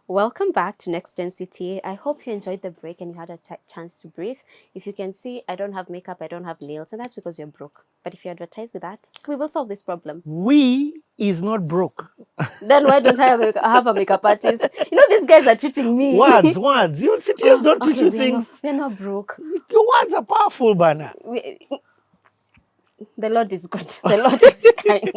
Welcome back to Next Gen CTA. I hope you enjoyed the break and you had a chance to breathe. If you can see, I don't have makeup, I don't have nails, and that's because you're broke. But if you advertise with that, we will solve this problem. We is not broke. Then why don't I have a makeup artist? You know, these guys are treating me. Words. Your CTAs don't treat you we're things. We're not broke. Your words are powerful, Bana. The Lord is good. The Lord is kind.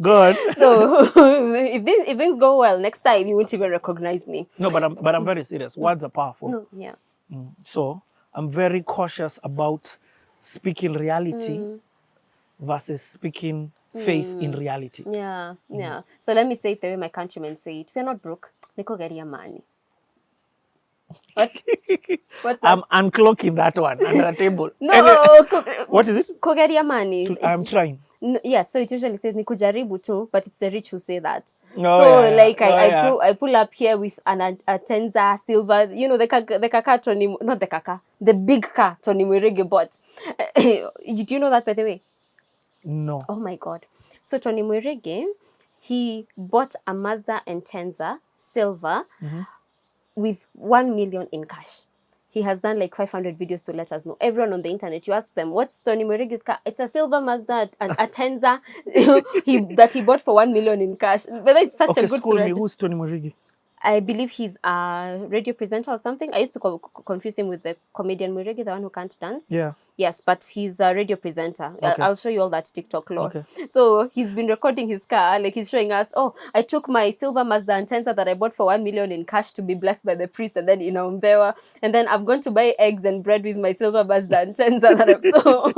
Good. So if things go well, next time you won't even recognize me. No, but I'm very serious. Words are powerful. No, yeah. So I'm very cautious about speaking reality versus speaking faith in reality. Yeah. So let me say it the way my countrymen say it. We're not broke. Niko get your money. What's that? I'm unclocking that one under the table. No, what is it? Kogeria money. I'm trying. Yeah, so it usually says nikujaribu too, but it's the rich who say that. I pull up here with a Tenza silver, you know, the kaka Tony, not the kaka, the big car Tony Mwirege bought. Do you know that, by the way? No. Oh my God. So Tony Mwirege, he bought a Mazda and Tenza silver with 1 million in cash. He has done like 500 videos to let us know. Everyone on the internet, you ask them, what's Tony Morige's car? It's a silver Mazda and a Tenza that he bought for 1 million in cash. But it's such a good school thread. Me, who's Tony Morigi? I believe he's a radio presenter or something. I used to confuse him with the comedian Murege, the one who can't dance. Yeah. Yes, but he's a radio presenter. Okay. I'll show you all that TikTok lore. Okay. So he's been recording his car, like he's showing us, oh, I took my silver Mazda and Tenza that I bought for 1 million in cash to be blessed by the priest, and then in Umbewa, and then I've gone to buy eggs and bread with my silver Mazda and Tenza that I'm so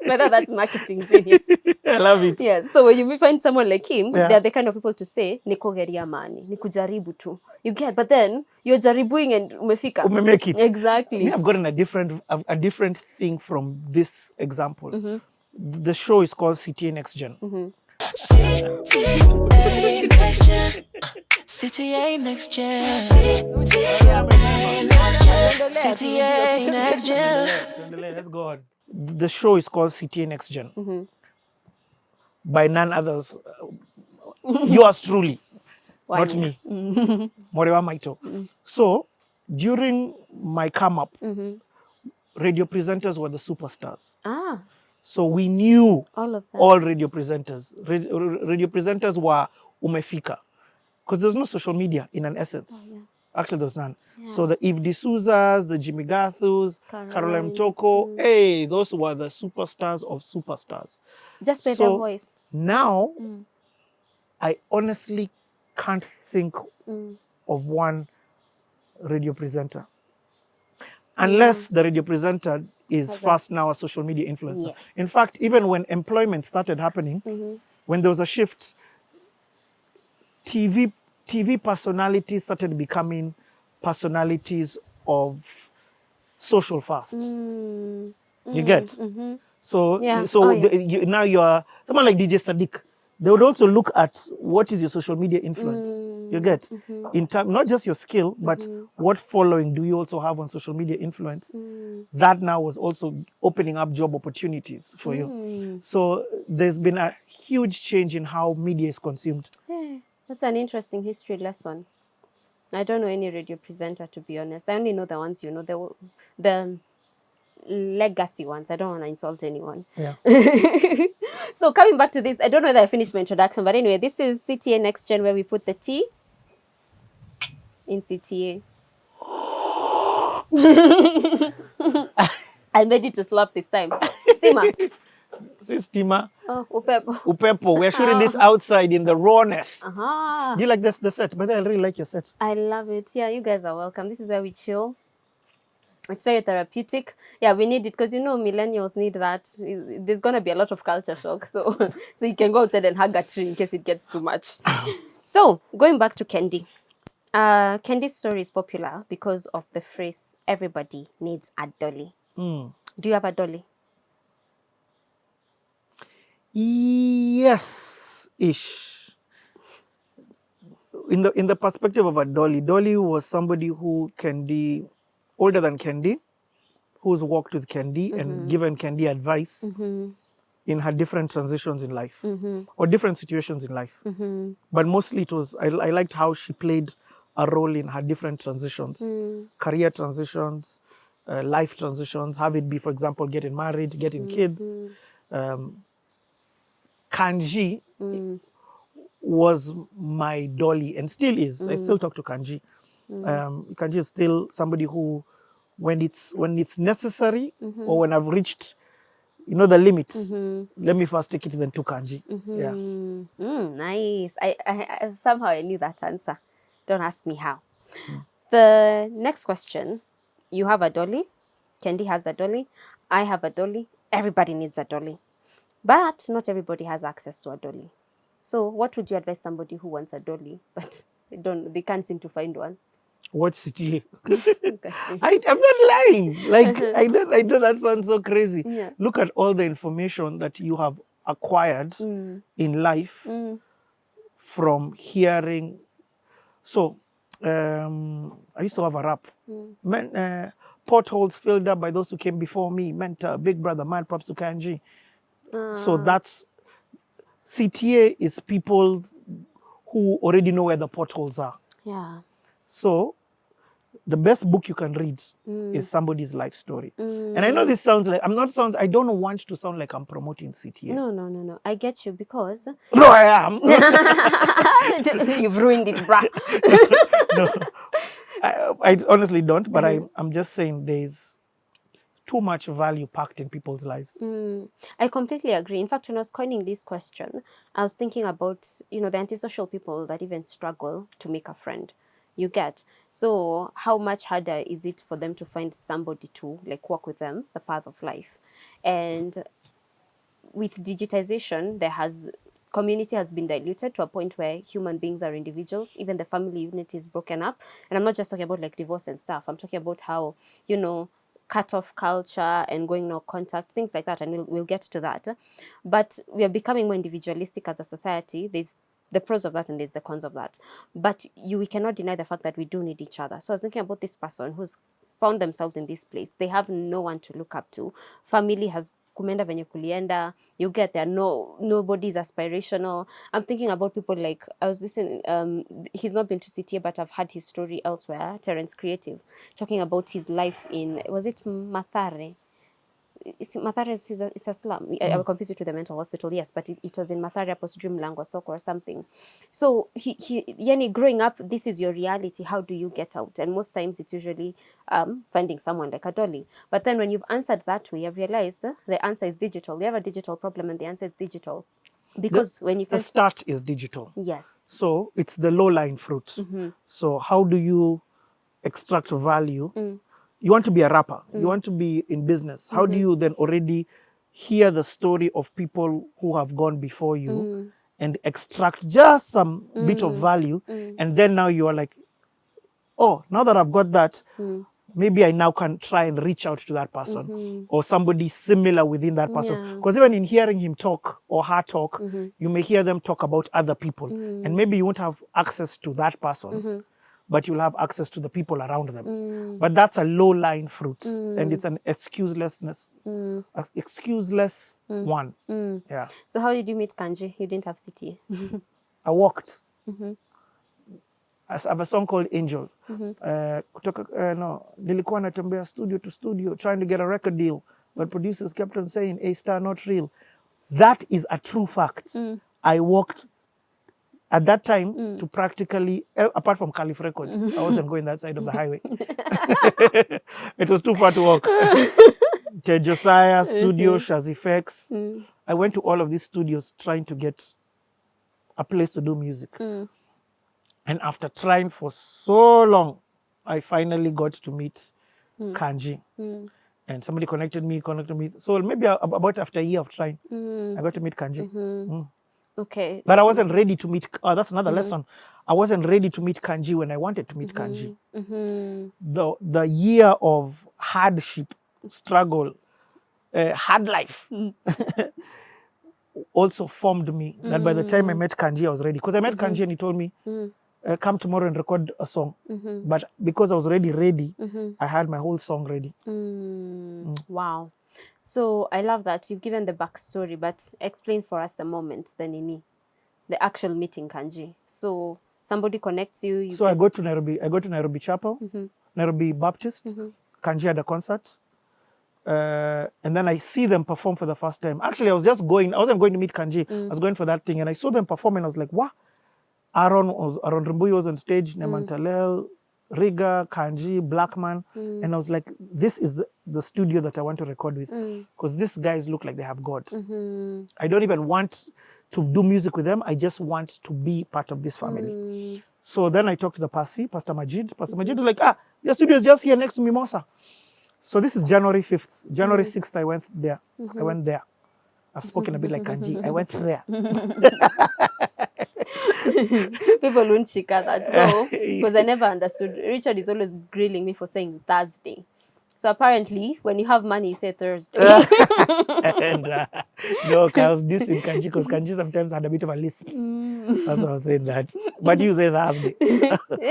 whether that's marketing genius. I love it. Yes. So when you find someone like him, they're the kind of people to say, Niko geria mani, nikujaribu tu. You get, but then you're jaribuing and umefika. Make it. Exactly. I've gotten a different thing from this example. The show is called CTA Next Gen. CTA Next Gen. CTA Next Gen. CTA Next Gen. Let's go on. The show is called CTA Next Gen. By none others. Yours truly. Not me. Morewa Maito. So, during my come up, radio presenters were the superstars. So we knew all radio presenters. Radio presenters were umefika. Because there's no social media in an essence. Actually, there's none. Yeah. So the Eve D'Souza's, the Jimmy Gathus, Caroline Toko, hey, those were the superstars of superstars. Just by their voice. Now, I honestly can't think of one radio presenter. Unless the radio presenter is fast now a social media influencer. Yes. In fact, even when employment started happening, when there was a shift, TV personalities started becoming personalities of social fasts. You get? So, now you're someone like DJ Sadiq. They would also look at what is your social media influence. You get? In terms, not just your skill, but what following do you also have on social media influence? That now was also opening up job opportunities for you. So there's been a huge change in how media is consumed. Yeah, that's an interesting history lesson. I don't know any radio presenter, to be honest. I only know the ones you know, the legacy ones. I don't want to insult anyone. Yeah. So coming back to this, I don't know that I finished my introduction, but anyway, this is CTA Next Gen, where we put the T in CTA. I made it to slap this time. Steamer. Say steamer. Oh, upepo. Upepo. We're shooting this outside in the rawness. Do you like the set? But I really like your set. I love it. Yeah, you guys are welcome. This is where we chill. It's very therapeutic. Yeah, we need it because, you know, millennials need that. There's going to be a lot of culture shock. So you can go outside and hug a tree in case it gets too much. So going back to Kendi. Kendi's story is popular because of the phrase, everybody needs a dolly. Do you have a dolly? Yes-ish. In the perspective of a dolly, Dolly was somebody who Kendi, older than Kendi, who's walked with Kendi and given Kendi advice in her different transitions in life or different situations in life. But mostly it was, I liked how she played a role in her different transitions, career transitions, life transitions, have it be, for example, getting married, getting kids. Kanji was my dolly and still is. I still talk to Kanji. Kanji is still somebody who, when it's necessary or when I've reached, the limits, let me first take it then to Kanji. Yeah. Nice. I somehow I knew that answer. Don't ask me how. The next question, you have a dolly. Kendi has a dolly. I have a dolly. Everybody needs a dolly. But not everybody has access to a dolly. So what would you advise somebody who wants a dolly, but they can't seem to find one? Watch CTA. Okay. I'm not lying. Like, I know that sounds so crazy. Yeah. Look at all the information that you have acquired in life from hearing. So, I used to have a rap. Potholes filled up by those who came before me. Mentor, Big Brother, Mad Props to Kanji. So that's, CTA is people who already know where the potholes are. Yeah. So the best book you can read is somebody's life story. And I know this sounds like, I don't want to sound like I'm promoting CTA. No. I get you because... No, I am. You've ruined it, bruh. No, I honestly don't, but I'm just saying there's too much value packed in people's lives. I completely agree. In fact, when I was coining this question, I was thinking about, the antisocial people that even struggle to make a friend. You get. So how much harder is it for them to find somebody to walk with them, the path of life? And with digitization, community has been diluted to a point where human beings are individuals. Even the family unit is broken up. And I'm not just talking about divorce and stuff. I'm talking about how, cut off culture and going no contact, things like that. And we'll get to that. But we are becoming more individualistic as a society. There's the pros of that and there's the cons of that. But we cannot deny the fact that we do need each other. So I was thinking about this person who's found themselves in this place. They have no one to look up to. Family has kumenda venye kulienda. You get there. Nobody's aspirational. I'm thinking about people like, I was listening, he's not been to CTA, but I've had his story elsewhere, Terence Creative, talking about his life in, was it Mathare? Mathare is a slum. I will confuse it with the mental hospital, yes, but it was in Mathare, post Dreamland or Soko or something. So yani growing up, this is your reality. How do you get out? And most times it's usually finding someone like a dolly. But then when you've answered that way, you've realized the answer is digital. You have a digital problem and the answer is digital. Because when you can... The start is digital. Yes. So it's the low-lying fruit. So how do you extract value? You want to be a rapper. You want to be in business. How do you then already hear the story of people who have gone before you and extract just some bit of value? And then now you are like, oh, now that I've got that, maybe I now can try and reach out to that person or somebody similar within that person. Because even in hearing him talk or her talk, you may hear them talk about other people. And maybe you won't have access to that person, but you'll have access to the people around them. But that's a low-lying fruit, and it's an excuseless one. Yeah. So how did you meet Kanji? You didn't have CTA. I walked. I have a song called Angel. Nilikuwa natembea studio to studio trying to get a record deal, but producers kept on saying, A-star not real. That is a true fact. I walked at that time to practically, apart from Caliph Records, I wasn't going that side of the highway. It was too far to walk. Ted Josiah Studio, Shaz Effects. I went to all of these studios trying to get a place to do music. And after trying for so long, I finally got to meet Kanji. And somebody connected me. So maybe about after a year of trying, I got to meet Kanji. Okay. But I wasn't ready to meet, that's another lesson. I wasn't ready to meet Kanji when I wanted to meet Kanji. The year of hardship, struggle, hard life also formed me. That by the time I met Kanji, I was ready. Because I met Kanji and he told me, come tomorrow and record a song. But because I was already ready, I had my whole song ready. Wow. So I love that you've given the backstory, but explain for us the moment, the Nini, the actual meeting Kanji. So somebody connects you. You So I go to Nairobi Chapel, Nairobi Baptist, Kanji had a concert. And then I see them perform for the first time. Actually, I wasn't going to meet Kanji. I was going for that thing. And I saw them perform and I was like, wow. Aaron Rimbuyi was on stage, Nemantalel, Riga, Kanji, Blackman. And I was like, this is the studio that I want to record with. Because these guys look like they have God. I don't even want to do music with them. I just want to be part of this family. So then I talked to the Pastor Majid. Pastor Majid was like, your studio is just here next to Mimosa. So this is January 5th. January 6th, I went there. I went there. I've spoken a bit like Kanji. I went there. People won't shika that. So, because I never understood. Richard is always grilling me for saying Thursday. So apparently, when you have money, you say Thursday. And no, I was dissing Kanji because Kanji sometimes had a bit of a lisp. That's why I was saying that. But you say Thursday.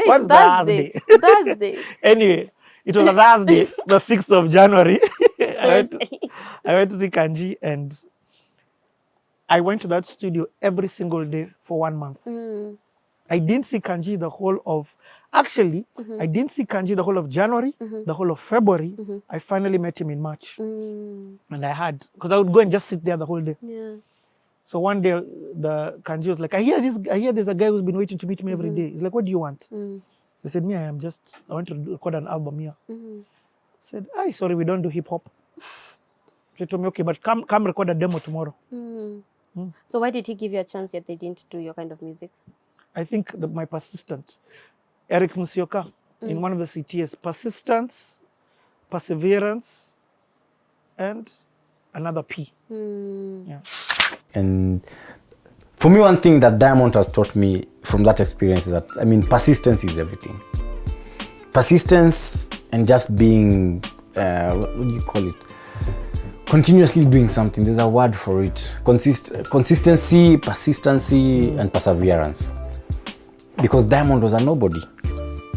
What's Thursday? Thursday? Thursday. Anyway, it was a Thursday, the 6th of January. Thursday. I went to see Kanji and I went to that studio every single day for 1 month. I didn't see Kanji the whole of, actually, I didn't see Kanji the whole of January, the whole of February. I finally met him in March. And I had, because I would go and just sit there the whole day. Yeah. So one day, the Kanji was like, I hear there's a guy who's been waiting to meet me every day. He's like, what do you want? I said, me, I want to record an album here. I said, sorry, we don't do hip hop. She told me, okay, but come record a demo tomorrow. So why did he give you a chance yet they didn't do your kind of music? I think my persistence. Eric Musioka, in one of the CTS, persistence, perseverance, and another P. Yeah. And for me, one thing that Diamond has taught me from that experience is that, persistence is everything. Persistence and just being, what do you call it? Continuously doing something. There's a word for it. Consistency, persistency, and perseverance. Because Diamond was a nobody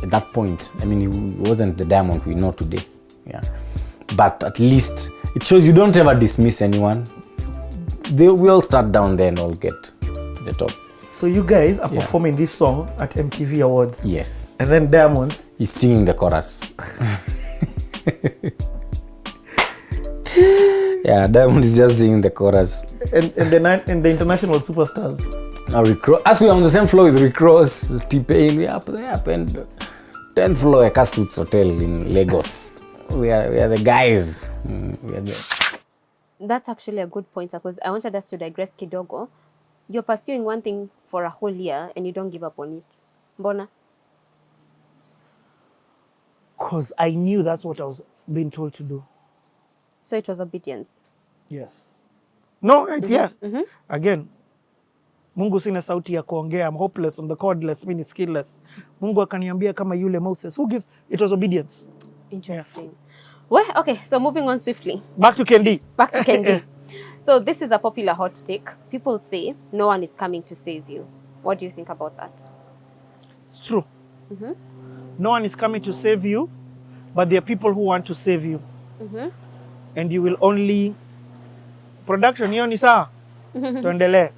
at that point. He wasn't the Diamond we know today. Yeah. But at least it shows you don't ever dismiss anyone. We all start down there and all get to the top. So you guys are performing this song at MTV Awards. Yes. And then Diamond is singing the chorus. Yeah, Diamond is just singing the chorus. And the international superstars. Now as we are on the same floor with Rick Ross, T-Pain, we are up there, and 10th floor Eka Suits Hotel in Lagos. We are the guys. We are there. That's actually a good point, because I wanted us to digress kidogo. You're pursuing one thing for a whole year and you don't give up on it. Mbona? Because I knew that's what I was being told to do. So it was obedience. Yes. No, it's Again, Mungu sina sauti ya kuongea. I'm hopeless, I'm the cordless, mimi skillless. Mungu akaniambia kama yule Moses. Who gives? It was obedience. Interesting. Yeah. Well, okay, so moving on swiftly. Back to Kendi. Back to Kendi. So this is a popular hot take. People say no one is coming to save you. What do you think about that? It's true. No one is coming to save you, but there are people who want to save you. And you will only... Production, hiyo ni sawa? Tuendelee.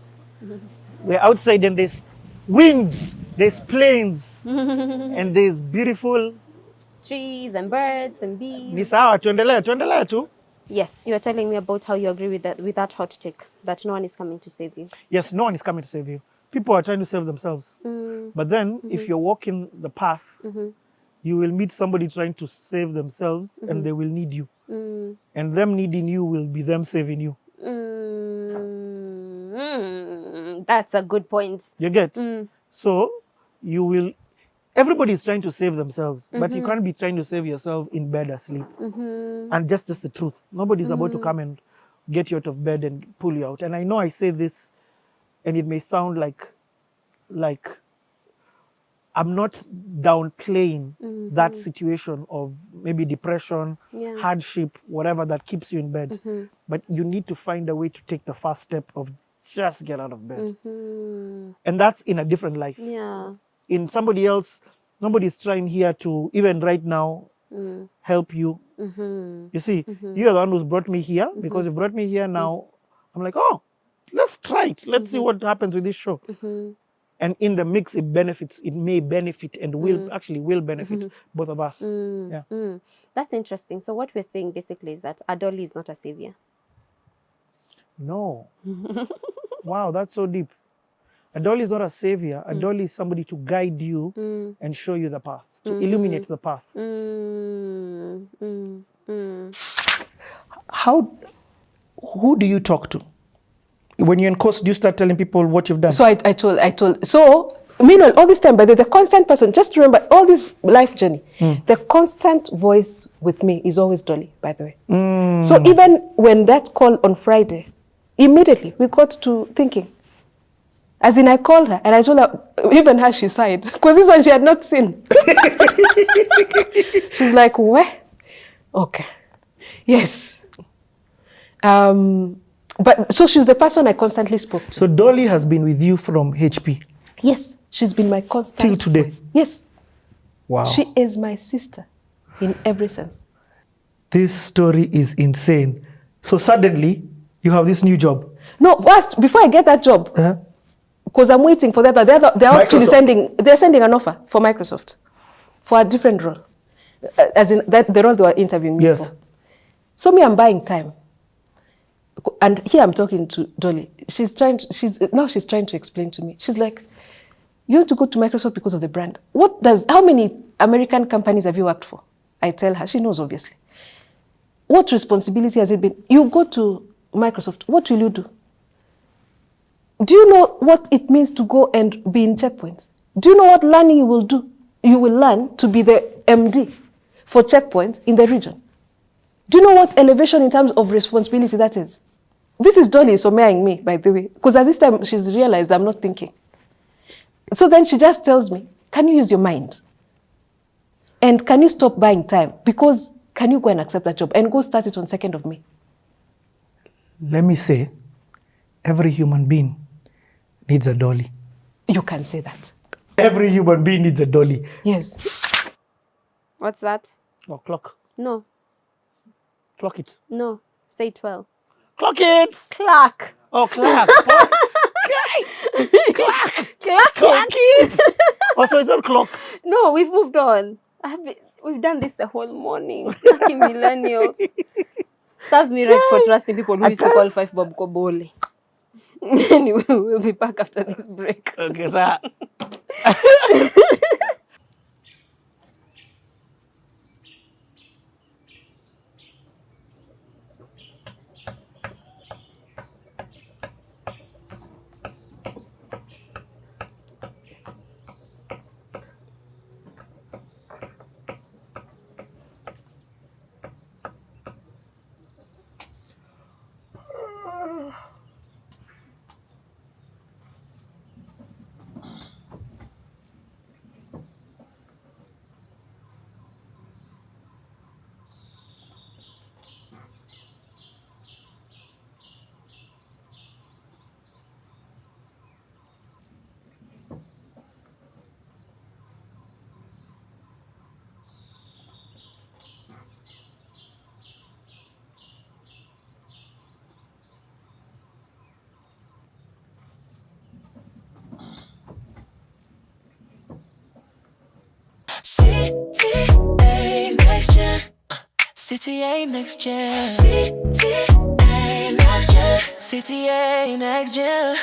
We're outside and there's winds, there's planes, and there's beautiful... trees and birds and bees. Ni sawa, tuendelee tu. Yes, you are telling me about how you agree with that hot take, that no one is coming to save you. Yes, no one is coming to save you. People are trying to save themselves. But then, if you're walking the path, you will meet somebody trying to save themselves, and they will need you. And them needing you will be them saving you. That's a good point. You get? So, you will... Everybody is trying to save themselves, but you can't be trying to save yourself in bed asleep. And just the truth. Nobody's about to come and get you out of bed and pull you out. And I know I say this, and it may sound like I'm not downplaying that situation of maybe depression, hardship, whatever that keeps you in bed. But you need to find a way to take the first step of just get out of bed. And that's in a different life. Yeah. In somebody else, nobody's trying here to, even right now, help you. You see, you're the one who's brought me here, because you brought me here now. I'm like, oh, let's try it. Let's see what happens with this show. and in the mix it may benefit and will benefit both of us. Yeah. That's interesting. So what we're saying basically is that a dolly is not a savior. No. Wow, that's so deep. A dolly is not a savior. A dolly is somebody to guide you and show you the path, to illuminate the path. Who do you talk to? When you're in course, do you start telling people what you've done? So I told. So meanwhile, all this time, but the constant person, just remember all this life journey, the constant voice with me is always Dolly, by the way. So even when that call on Friday, immediately we got to thinking. As in, I called her and I told her, even her, she sighed, because this one she had not seen. She's like, where? Okay. Yes. But so she's the person I constantly spoke to. So Dolly has been with you from HP? Yes, she's been my constant till today? voice. Yes. Wow. She is my sister in every sense. This story is insane. So suddenly, you have this new job. No, first, before I get that job, because I'm waiting for that, they're actually sending an offer for Microsoft for a different role, as in that the role they were interviewing me for. So me, I'm buying time. And here I'm talking to Dolly. She's trying to explain to me. She's like, you want to go to Microsoft because of the brand. How many American companies have you worked for? I tell her, she knows obviously. What responsibility has it been? You go to Microsoft, what will you do? Do you know what it means to go and be in checkpoints? Do you know what learning you will do? You will learn to be the MD for checkpoints in the region. Do you know what elevation in terms of responsibility that is? This is Dolly someing me, by the way, because at this time she's realized I'm not thinking. So then she just tells me, can you use your mind? And can you stop buying time? Because can you go and accept that job and go start it on 2nd of May? Let me say, every human being needs a dolly. You can say that. Every human being needs a dolly. Yes. What's that? Oh, clock. No. Clock it. No. Say 12. Clock it! Clock. Oh, clock. Clock it! Oh, so it's not clock. No, we've moved on. We've done this the whole morning. Lucky millennials. Serves me right for trusting people who used to call 5 Bob Kobole. Anyway, we'll be back after this break. Okay, sir. CTA next gen. CTA next gen. CTA next gen. CTA next gen.